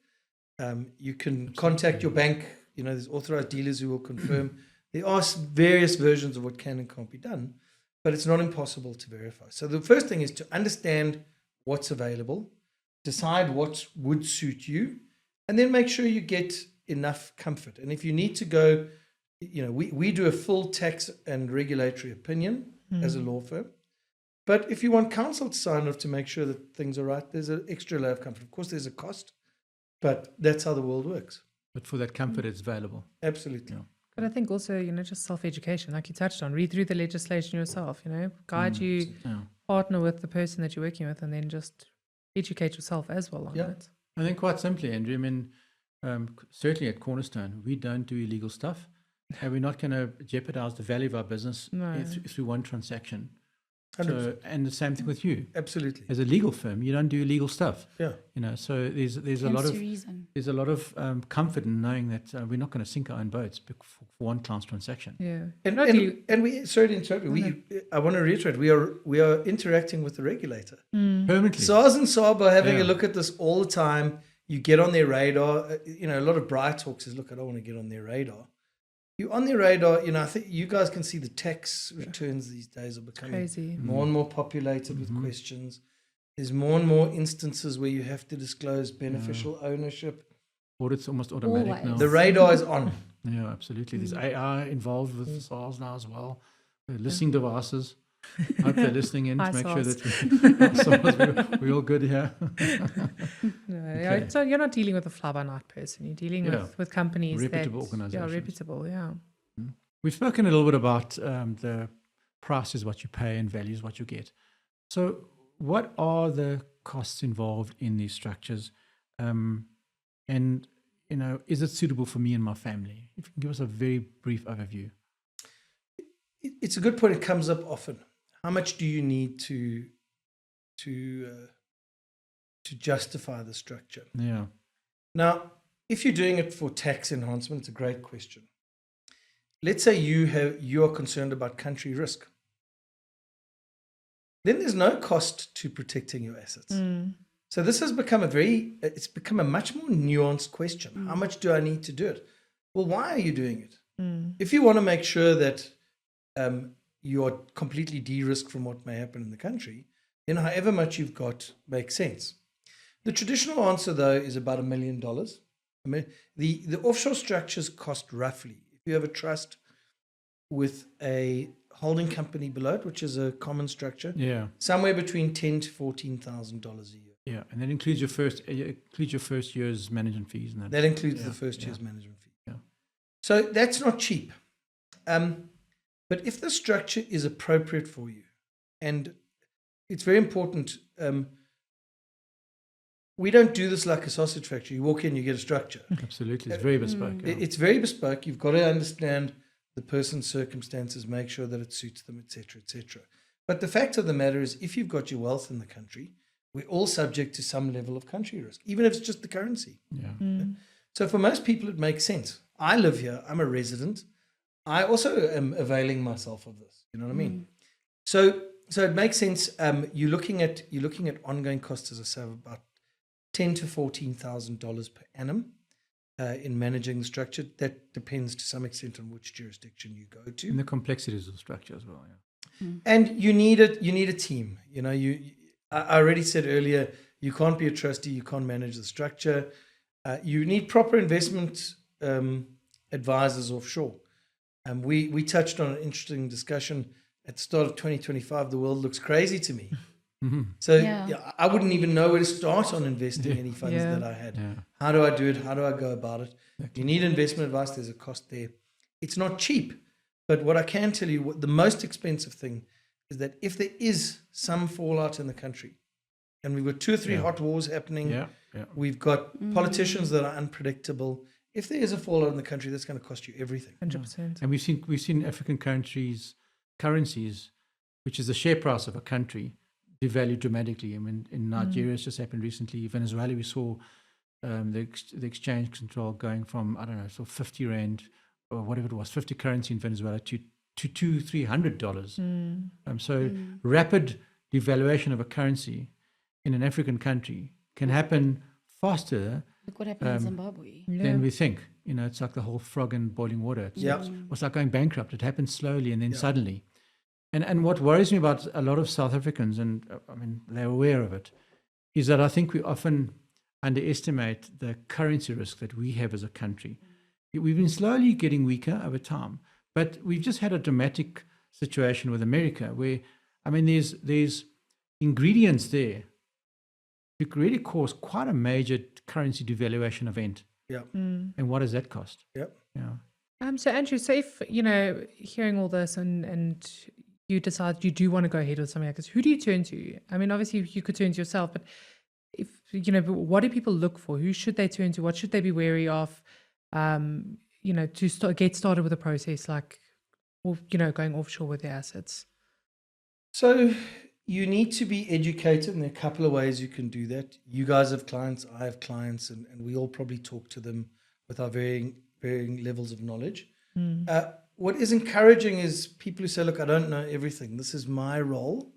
You can contact your bank. There's authorized dealers who will confirm. There are various versions of what can and can't be done, but it's not impossible to verify. So the first thing is to understand what's available, decide what would suit you, and then make sure you get enough comfort. And if you need to go, we do a full tax and regulatory opinion as a law firm. But if you want counsel to sign off to make sure that things are right, there's an extra layer of comfort. Of course, there's a cost, but that's how the world works. But for that comfort, it's available. Absolutely. Yeah. But I think also, just self-education, like you touched on, read through the legislation yourself, guide you, partner with the person that you're working with, and then just educate yourself as well on it. I think quite simply, Andrew, certainly at Cornerstone, we don't do illegal stuff, and we're not going to jeopardize the value of our business through one transaction. So, and the same thing with you. Absolutely. As a legal firm, you don't do illegal stuff. Yeah. So there's a lot of comfort in knowing that we're not going to sink our own boats for one client's transaction. Yeah. And we, sorry to interrupt you, I want to reiterate, we are interacting with the regulator. Permanently. SARS and Saab are having a look at this all the time. You get on their radar. A lot of Bright talk says, look, I don't want to get on their radar. You're on their radar. I think you guys can see the tax returns these days are becoming crazy. More and more populated with questions. There's more and more instances where you have to disclose beneficial ownership. Audit's almost automatic now. The radar is on. Yeah, absolutely. There's AI involved with SARS now as well. Listening devices. I hope they're listening in to make sure that we're all good here. So you're not dealing with a fly-by-night person. You're dealing with companies reputable organizations. Yeah, reputable, yeah. We've spoken a little bit about the price is what you pay and value is what you get. So what are the costs involved in these structures? And, is it suitable for me and my family? If you can give us a very brief overview. It's a good point. It comes up often. How much do you need to justify the structure? Yeah. Now, if you're doing it for tax enhancement, it's a great question. Let's say you are concerned about country risk. Then there's no cost to protecting your assets. So this has become it's become a much more nuanced question. How much do I need to do it? Well, why are you doing it? If you want to make sure that you're completely de-risked from what may happen in the country, then however much you've got makes sense. The traditional answer, though, is about $1 million. The offshore structures cost roughly, if you have a trust with a holding company below it, which is a common structure, somewhere between $10,000 to $14,000 a year. Yeah, and that includes your first year's management fees. And that includes the first year's management fee. Yeah. So that's not cheap. But if the structure is appropriate for you, and it's very important, we don't do this like a sausage factory. You walk in, you get a structure. Absolutely. It's very bespoke. It's very bespoke. You've got to understand the person's circumstances, make sure that it suits them, etc., etc. But the fact of the matter is, if you've got your wealth in the country, we're all subject to some level of country risk, even if it's just the currency. Yeah. So for most people, it makes sense. I live here. I'm a resident. I also am availing myself of this. You know what I mean? So it makes sense. You're looking at ongoing costs, as I say, of about $10,000 to $14,000 per annum in managing the structure. That depends to some extent on which jurisdiction you go to, and the complexities of the structure as well. Yeah. And you need a team. I already said earlier, you can't be a trustee. You can't manage the structure. You need proper investment advisors offshore. We touched on an interesting discussion at the start of 2025. The world looks crazy to me. So I wouldn't even know where to start on investing any funds that I had. How do I do it? How do I go about it? You need investment advice. There's a cost there. It's not cheap. But what I can tell you, the most expensive thing is that if there is some fallout in the country, And we've got 2 or 3 hot wars happening. Yeah. We've got politicians that are unpredictable. If there is a fallout in the country, that's going to cost you everything. 100%. And we've seen African currencies, which is the share price of a country, devalue dramatically. I mean, in Nigeria, it's just happened recently. Venezuela, we saw the exchange control going from, I don't know, so 50 rand or whatever it was, 50 currency in Venezuela to $200-300. So rapid devaluation of a currency in an African country can happen faster Look what happened in Zimbabwe. than we think. You know, it's like the whole frog in boiling water. It's like going bankrupt. It happens slowly and then suddenly. And what worries me about a lot of South Africans, and I mean, they're aware of it, is that I think we often underestimate the currency risk that we have as a country. We've been slowly getting weaker over time, but we've just had a dramatic situation with America where, I mean, there's ingredients there to really cause quite a major currency devaluation event. Yeah. And what does that cost? Yep. Yeah. So Andrew, so if, you know, hearing all this and you decide you do want to go ahead with something like this, who do you turn to? I mean, obviously you could turn to yourself, but if, you know, what do people look for? Who should they turn to? What should they be wary of, you know, to get started with a process like, you know, going offshore with their assets? So you need to be educated, and there are a couple of ways you can do that. You guys have clients, I have clients, and we all probably talk to them with our varying levels of knowledge. What is encouraging is people who say, look, I don't know everything. This is my role.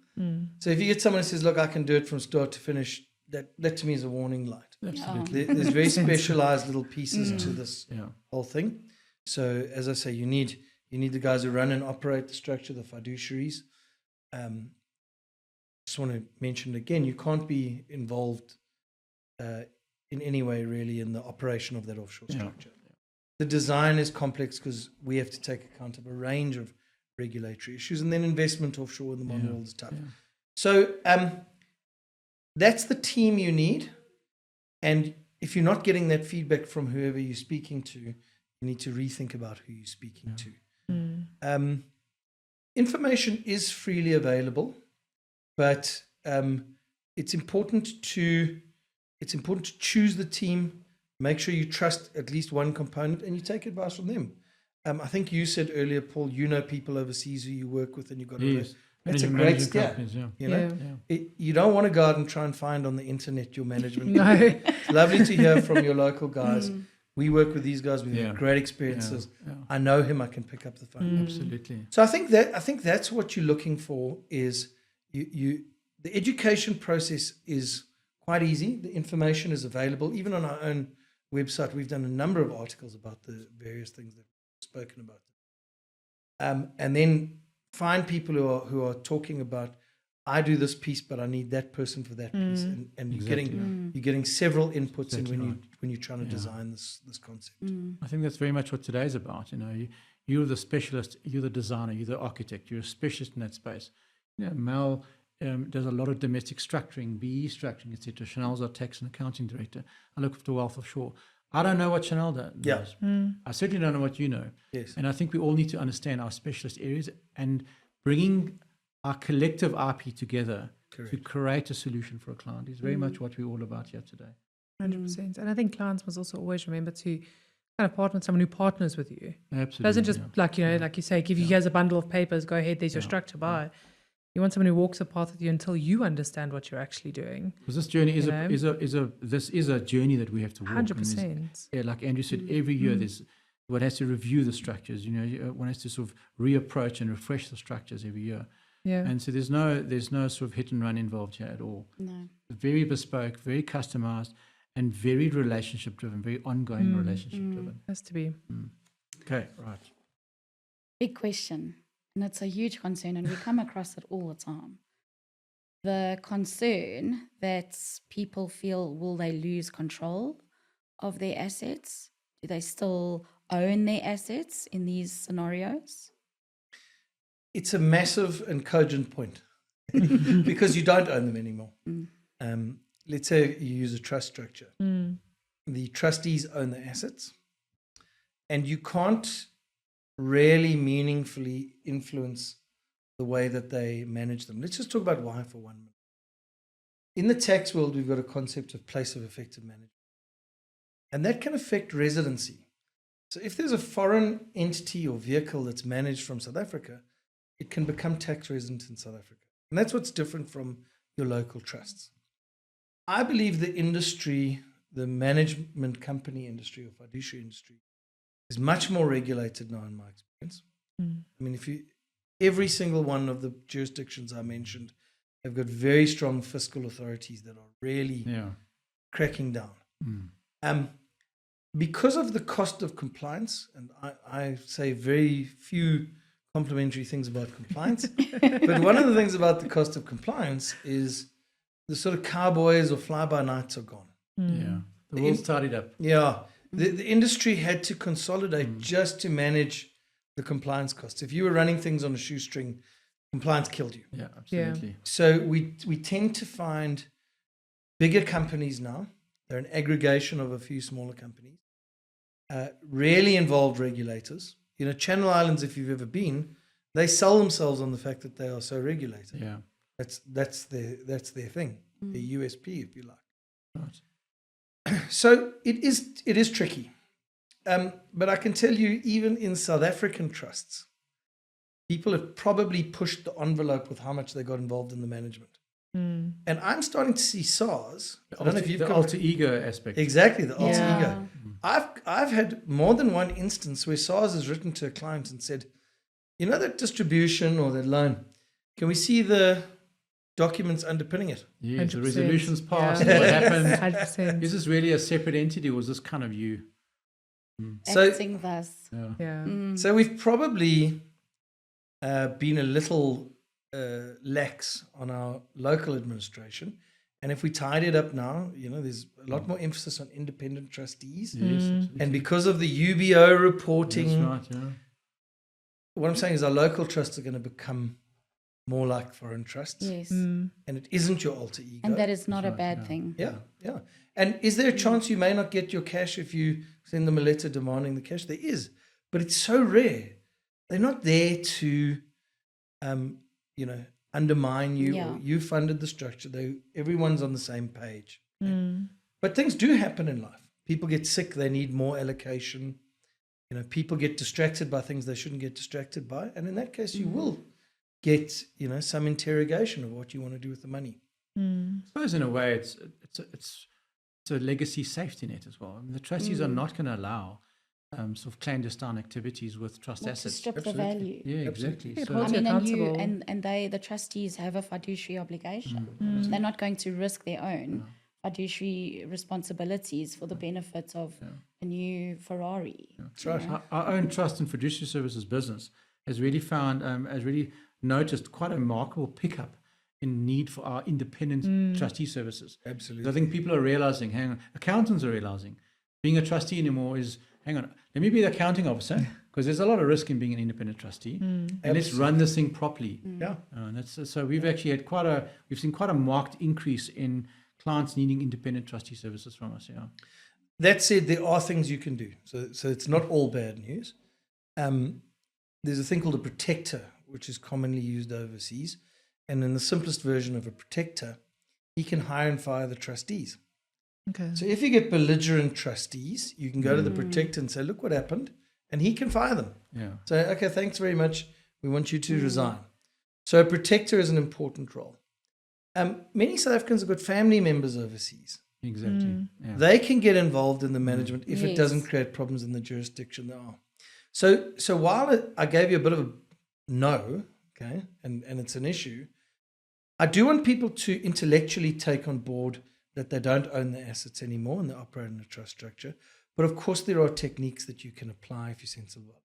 So if you get someone who says, look, I can do it from start to finish, that to me is a warning light. Absolutely. There's very specialized little pieces to this whole thing. So as I say, you need the guys who run and operate the structure, the fiduciaries. Just want to mention again, you can't be involved in any way really in the operation of that offshore structure. The design is complex because we have to take account of a range of regulatory issues, and then investment offshore in the modern world is tough. So that's the team you need. And if you're not getting that feedback from whoever you're speaking to, you need to rethink about who you're speaking to. Information is freely available, but it's important to choose the team. Make sure you trust at least one component, and you take advice from them. I think you said earlier, Paul, you know people overseas who you work with, and you've got that's a great step. You know, you don't want to go out and try and find on the internet your management. No. It's lovely to hear from your local guys. We work with these guys. We've had great experiences. I know him. I can pick up the phone. Absolutely. So I think that's what you're looking for. Is the education process is quite easy. The information is available. Even on our own website, we've done a number of articles about the various things that we've spoken about. And then find people who are talking about, I do this piece, but I need that person for that piece, and you're getting several inputs when you're trying to design this concept. I think that's very much what today's about. You know, you're the specialist, you're the designer, you're the architect, you're a specialist in that space. You know, Mel does a lot of domestic structuring, BE structuring, etc. Chanel's our tax and accounting director. I look after wealth offshore. I don't know what Chanel does. I certainly don't know what you know. Yes. And I think we all need to understand our specialist areas and bringing our collective IP together to create a solution for a client is very much what we're all about here today. 100%. And I think clients must also always remember to kind of partner with someone who partners with you. Absolutely. Doesn't just like you say, give you guys a bundle of papers, go ahead, there's your structure, bye. You want someone who walks a path with you until you understand what you're actually doing. Because this journey is a journey that we have to walk. 100%. Yeah, like Andrew said, every year one has to review the structures. You know, one has to sort of reapproach and refresh the structures every year. Yeah. And so there's no sort of hit and run involved here at all. No. Very bespoke, very customized, and very relationship driven, very ongoing relationship driven. Has to be. Okay, right. Big question. And it's a huge concern, and we come across it all the time. The concern that people feel, will they lose control of their assets? Do they still own their assets in these scenarios? It's a massive and cogent point because you don't own them anymore. Let's say you use a trust structure. The trustees own the assets, and you can't really meaningfully influence the way that they manage them. Let's just talk about why for 1 minute. in the tax world, we've got a concept of place of effective management. And that can affect residency. So if there's a foreign entity or vehicle that's managed from South Africa, it can become tax resident in South Africa. And that's what's different from your local trusts. I believe the industry, the management company industry or fiduciary industry, is much more regulated now in my experience. I mean, every single one of the jurisdictions I mentioned have got very strong fiscal authorities that are really cracking down. Because of the cost of compliance, and I say very few complimentary things about compliance, but one of the things about the cost of compliance is the sort of cowboys or fly-by-nights are gone. Yeah, the world's tidied up. Yeah, the industry had to consolidate just to manage the compliance costs. If you were running things on a shoestring, compliance killed you. Yeah, absolutely. So we tend to find bigger companies now. They're an aggregation of a few smaller companies. Really involved regulators. You know, Channel Islands, if you've ever been, they sell themselves on the fact that they are so regulated. Yeah, that's their thing, their USP, if you like. right. So it is tricky. But I can tell you, even in South African trusts, people have probably pushed the envelope with how much they got involved in the management. And I'm starting to see SARS. I don't know if you've the alter ego aspect. Exactly, the alter ego. I've had more than one instance where SARS has written to a client and said, you know that distribution or that loan, can we see the documents underpinning it? Yeah, the 100%. resolutions passed. Yeah. What happened? 100%. Is this really a separate entity, or was this kind of you? So- Acting thus. Yeah. Yeah. So we've probably been a little lax on our local administration. And if we tied it up now, you know, there's a lot more emphasis on independent trustees. Yes, absolutely. And because of the UBO reporting, That's right, yeah. what I'm saying is our local trusts are going to become more like foreign trusts. Yes. And it isn't your alter ego. And that is not a right, bad yeah. thing. Yeah. And is there a chance you may not get your cash if you send them a letter demanding the cash? There is. But it's so rare. They're not there to, undermine you. Yeah. Or you funded the structure. Everyone's on the same page. But things do happen in life. People get sick. They need more allocation. You know, people get distracted by things they shouldn't get distracted by. And in that case, you will get, some interrogation of what you want to do with the money. I suppose in a way it's a legacy safety net as well. I mean, the trustees are not going to allow sort of clandestine activities with trust Not to assets. strip the Absolutely. value. Yeah, exactly. It So, holds I mean, accountable. and the trustees have a fiduciary obligation. They're not going to risk their own fiduciary responsibilities for the benefit of a new Ferrari. That's right. our own trust and fiduciary services business has really noticed quite a remarkable pickup in need for our independent trustee services. Absolutely. I think people are realizing, accountants are realizing, being a trustee anymore is, let me be the accounting officer, because there's a lot of risk in being an independent trustee, and let's run this thing properly. Yeah. And so we've actually had we've seen quite a marked increase in clients needing independent trustee services from us. Yeah. That said, there are things you can do. So it's not all bad news. There's a thing called a protector, which is commonly used overseas. And in the simplest version of a protector, he can hire and fire the trustees. Okay. So if you get belligerent trustees, you can go to the protector and say, look what happened, and he can fire them. Yeah. So, okay, thanks very much. We want you to resign. So a protector is an important role. Many South Africans have got family members overseas. Exactly. Yeah. They can get involved in the management if it Yes. doesn't create problems in the jurisdiction they are. So while I gave you a bit of a no, okay, and it's an issue, I do want people to intellectually take on board that they don't own the assets anymore and they operate in a trust structure. But of course, there are techniques that you can apply if you're sensible.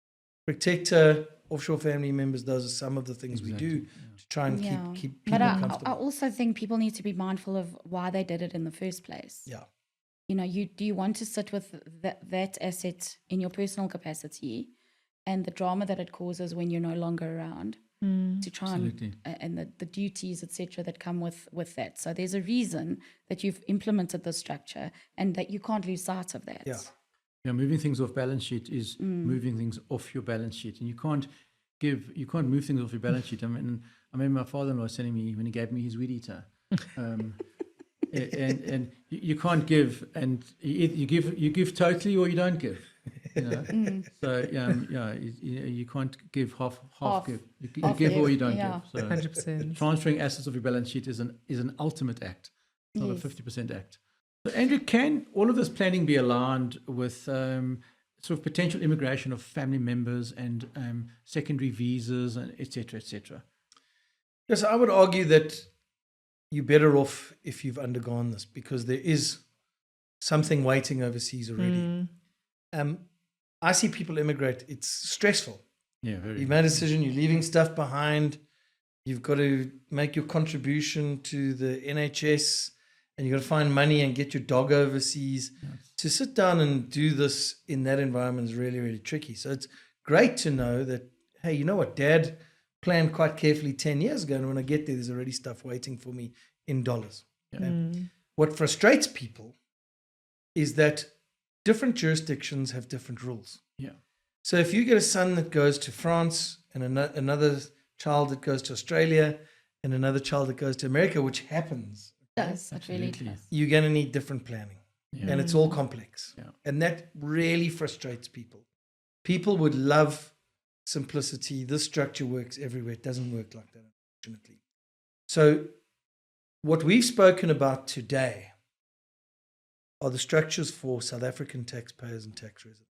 Protector, offshore family members, those are some of the things we do to try and keep people But I comfortable. also think people need to be mindful of why they did it in the first place. Yeah. You know, do you want to sit with that asset in your personal capacity and the drama that it causes when you're no longer around to try Absolutely. and the duties, etc., that come with that. So there's a reason that you've implemented the structure and that you can't lose sight of that. Yeah. Yeah, moving things off balance sheet is moving things off your balance sheet, and you can't move things off your balance sheet. I mean, I remember my father-in-law was telling me when he gave me his weed eater, and you can't give, and you give totally or you don't give. You know? So you can't give half give. You Half give or give, you don't yeah. give. So 100%. transferring assets of your balance sheet is an ultimate act, not Yes. a 50% act. So Andrew, can all of this planning be aligned with sort of potential immigration of family members and secondary visas, and et cetera, et cetera? Yes, I would argue that you're better off if you've undergone this, because there is something waiting overseas already. I see people immigrate. It's stressful. Yeah, very. You've made a decision. You're leaving stuff behind. You've got to make your contribution to the NHS, and you've got to find money and get your dog overseas. Yes. To sit down and do this in that environment is really, really tricky. So it's great to know that, hey, you know what, Dad planned quite carefully 10 years ago, and when I get there, there's already stuff waiting for me in dollars. Okay? What frustrates people is that different jurisdictions have different rules. Yeah. So if you get a son that goes to France and another child that goes to Australia and another child that goes to America, which happens, Does it really Absolutely. does? you're going to need different planning. Yeah. And it's all complex. Yeah. And that really frustrates people. People would love simplicity. This structure works everywhere. It doesn't work like that, unfortunately. So what we've spoken about today are the structures for South African taxpayers and tax residents.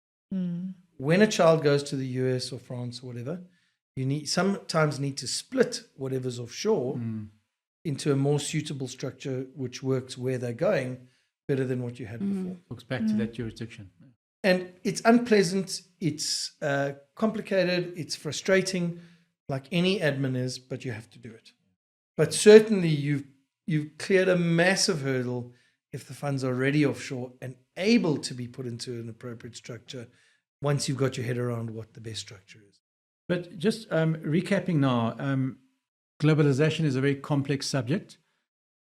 When a child goes to the US or France or whatever, you sometimes need to split whatever's offshore into a more suitable structure which works where they're going better than what you had before. Looks back to that jurisdiction. And it's unpleasant, it's complicated, it's frustrating, like any admin is, but you have to do it. But certainly you've cleared a massive hurdle if the funds are already offshore and able to be put into an appropriate structure once you've got your head around what the best structure is. But just recapping now, globalization is a very complex subject.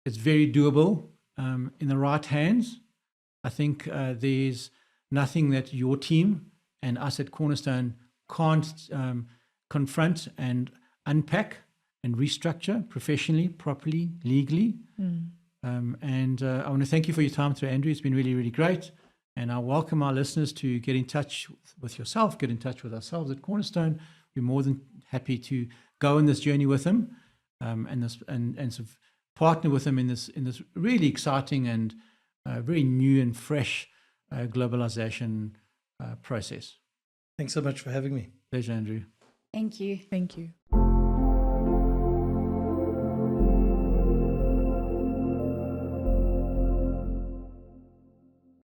It's very doable in the right hands. I think there's nothing that your team and us at Cornerstone can't confront and unpack and restructure professionally, properly, legally. And I want to thank you for your time today, Andrew. It's been really, really great. And I welcome our listeners to get in touch with yourself, get in touch with ourselves at Cornerstone. We're more than happy to go on this journey with them and sort of partner with them in this really exciting and very new and fresh globalization process. Thanks so much for having me. Pleasure, Andrew. Thank you. Thank you.